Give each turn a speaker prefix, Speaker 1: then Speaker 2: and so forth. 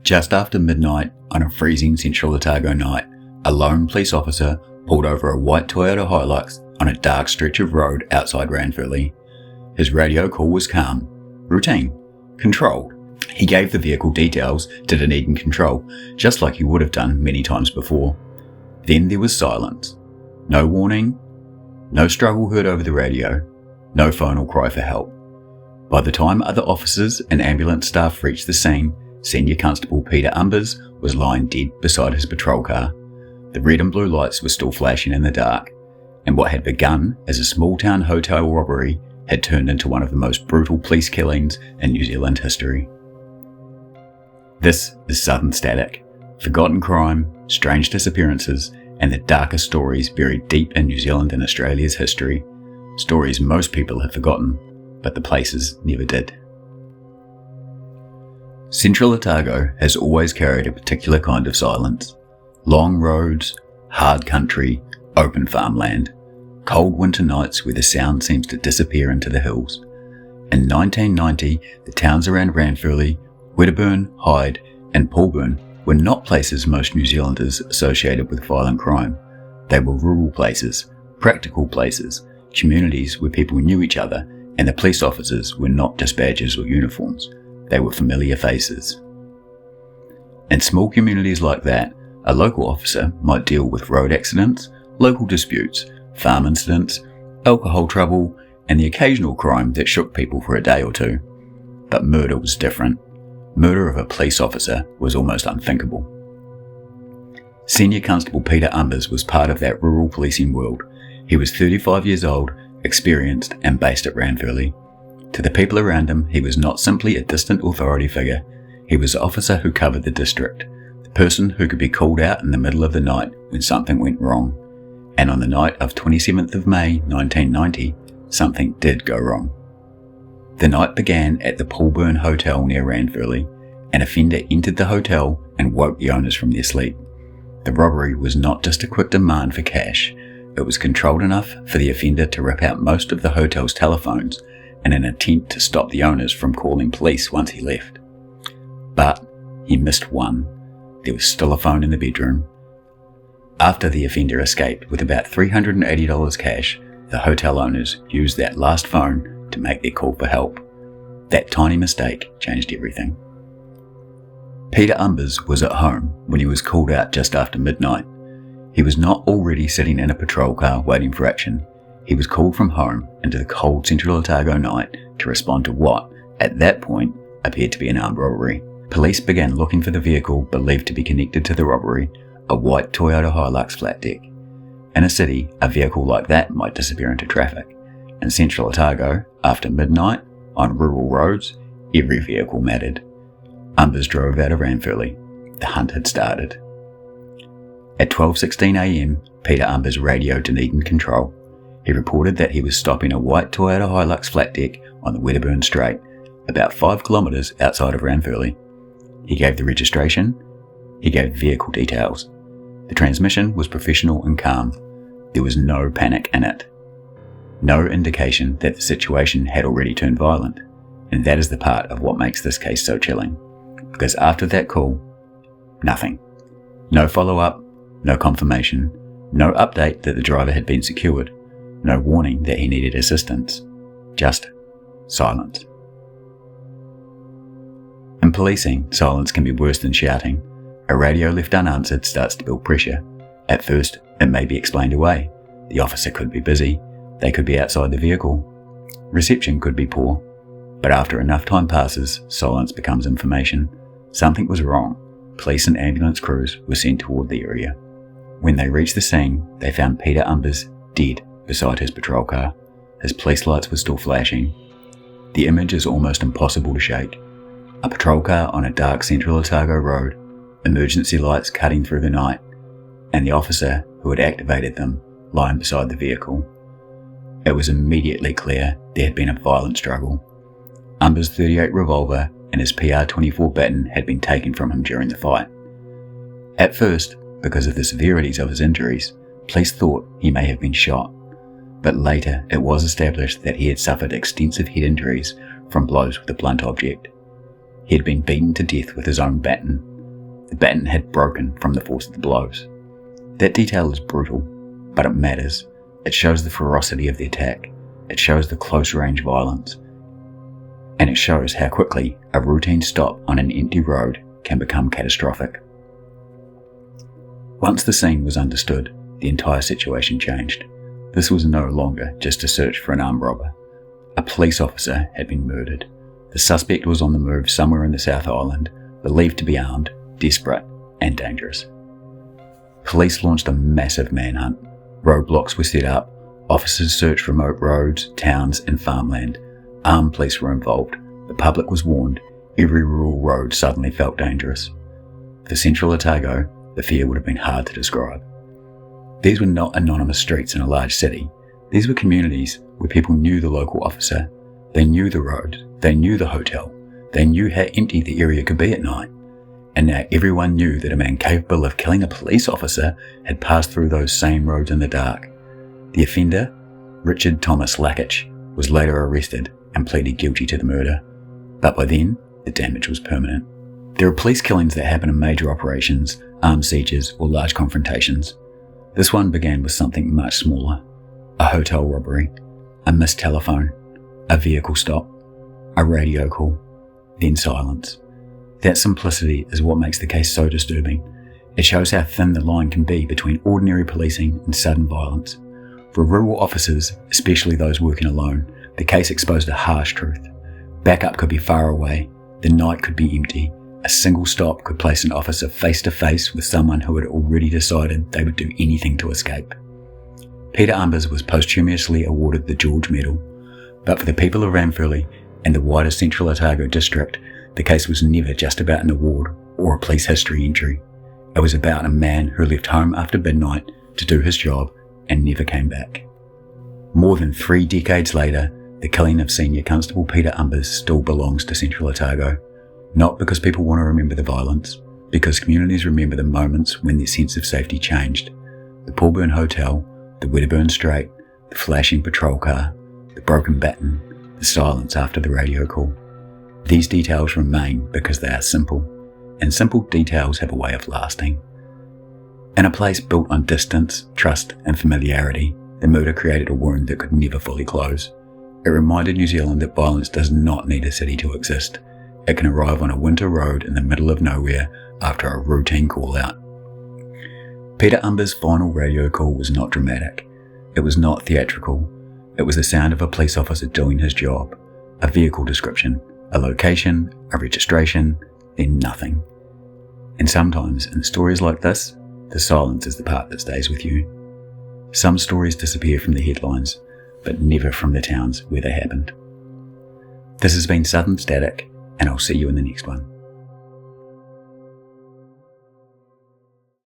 Speaker 1: Just after midnight on a freezing Central Otago night, a lone police officer pulled over a white Toyota Hilux on a dark stretch of road outside Ranfurly. His radio call was calm, routine, controlled. He gave the vehicle details to Dunedin Control, just like he would have done many times before. Then there was silence. No warning, no struggle heard over the radio, no phone or cry for help. By the time other officers and ambulance staff reached the scene, Senior Constable Peter Umbers was lying dead beside his patrol car. The red and blue lights were still flashing in the dark, and what had begun as a small-town hotel robbery had turned into one of the most brutal police killings in New Zealand history. This is Southern Static, forgotten crime, strange disappearances, and the darkest stories buried deep in New Zealand and Australia's history. Stories most people have forgotten, but the places never did. Central Otago has always carried a particular kind of silence. Long roads, hard country, open farmland, cold winter nights where the sound seems to disappear into the hills. In 1990, the towns around Ranfurly, Wedderburn, Hyde and Paulburn were not places most New Zealanders associated with violent crime. They were rural places, practical places, communities where people knew each other, and the police officers were not just badges or uniforms. They were familiar faces. In small communities like that, a local officer might deal with road accidents, local disputes, farm incidents, alcohol trouble, and the occasional crime that shook people for a day or two. But murder was different. Murder of a police officer was almost unthinkable. Senior Constable Peter Umbers was part of that rural policing world. He was 35 years old, experienced, and based at Ranfurly. To the people around him, he was not simply a distant authority figure. He was the officer who covered the district, the person who could be called out in the middle of the night when something went wrong. And on the night of 27th of May 1990, something did go wrong. The night began at the Paulburn Hotel near Ranfurly. An offender entered the hotel and woke the owners from their sleep. The robbery was not just a quick demand for cash. It was controlled enough for the offender to rip out most of the hotel's telephones in an attempt to stop the owners from calling police once he left. But he missed one. There was still a phone in the bedroom. After the offender escaped with about $380 cash, the hotel owners used that last phone to make their call for help. That tiny mistake changed everything. Peter Umbers was at home when he was called out just after midnight. He was not already sitting in a patrol car waiting for action. He was called from home into the cold Central Otago night to respond to what, at that point, appeared to be an armed robbery. Police began looking for the vehicle believed to be connected to the robbery, a white Toyota Hilux flat deck. In a city, a vehicle like that might disappear into traffic. In Central Otago, after midnight, on rural roads, every vehicle mattered. Umbers drove out of Ranfurly. The hunt had started. At 12:16 a.m, Peter Umbers radioed Dunedin Control. He reported that he was stopping a white Toyota Hilux flat deck on the Wedderburn Strait, about 5 kilometres outside of Ranfurly. He gave the registration. He gave vehicle details. The transmission was professional and calm. There was no panic in it. No indication that the situation had already turned violent. And that is the part of what makes this case so chilling. Because after that call, nothing. No follow-up, no confirmation, no update that the driver had been secured. No warning that he needed assistance. Just silence. In policing, silence can be worse than shouting. A radio left unanswered starts to build pressure. At first, it may be explained away. The officer could be busy. They could be outside the vehicle. Reception could be poor. But after enough time passes, silence becomes information. Something was wrong. Police and ambulance crews were sent toward the area. When they reached the scene, they found Peter Umbers dead beside his patrol car. His police lights were still flashing. The image is almost impossible to shake. A patrol car on a dark Central Otago road, emergency lights cutting through the night, and the officer who had activated them lying beside the vehicle. It was immediately clear there had been a violent struggle. Umbers' .38 revolver and his PR-24 baton had been taken from him during the fight. At first, because of the severities of his injuries, police thought he may have been shot. But later it was established that he had suffered extensive head injuries from blows with a blunt object. He had been beaten to death with his own baton. The batten had broken from the force of the blows. That detail is brutal, but it matters. It shows the ferocity of the attack. It shows the close-range violence. And it shows how quickly a routine stop on an empty road can become catastrophic. Once the scene was understood, the entire situation changed. This was no longer just a search for an armed robber. A police officer had been murdered. The suspect was on the move somewhere in the South Island, believed to be armed, desperate, and dangerous. Police launched a massive manhunt. Roadblocks were set up. Officers searched remote roads, towns, and farmland. Armed police were involved. The public was warned. Every rural road suddenly felt dangerous. For Central Otago, the fear would have been hard to describe. These were not anonymous streets in a large city. These were communities where people knew the local officer. They knew the road. They knew the hotel. They knew how empty the area could be at night. And now everyone knew that a man capable of killing a police officer had passed through those same roads in the dark. The offender, Richard Thomas Lackich, was later arrested and pleaded guilty to the murder. But by then, the damage was permanent. There are police killings that happen in major operations, armed sieges, or large confrontations. This one began with something much smaller: a hotel robbery, a missed telephone, a vehicle stop, a radio call, then silence. That simplicity is what makes the case so disturbing. It shows how thin the line can be between ordinary policing and sudden violence. For rural officers, especially those working alone, the case exposed a harsh truth. Backup could be far away, the night could be empty. A single stop could place an officer face to face with someone who had already decided they would do anything to escape. Peter Umbers was posthumously awarded the George Medal, but for the people of Ranfurly and the wider Central Otago district, the case was never just about an award or a police history entry. It was about a man who left home after midnight to do his job and never came back. More than 3 decades later, the killing of Senior Constable Peter Umbers still belongs to Central Otago. Not because people want to remember the violence, because communities remember the moments when their sense of safety changed. The Paulburn Hotel, the Wedderburn Strait, the flashing patrol car, the broken batten, the silence after the radio call. These details remain because they are simple, and simple details have a way of lasting. In a place built on distance, trust, and familiarity, the murder created a wound that could never fully close. It reminded New Zealand that violence does not need a city to exist. It can arrive on a winter road in the middle of nowhere after a routine call-out. Peter Umbers' final radio call was not dramatic. It was not theatrical. It was the sound of a police officer doing his job. A vehicle description, a location, a registration, then nothing. And sometimes, in stories like this, the silence is the part that stays with you. Some stories disappear from the headlines, but never from the towns where they happened. This has been Southern Static, and I'll see you in the next one.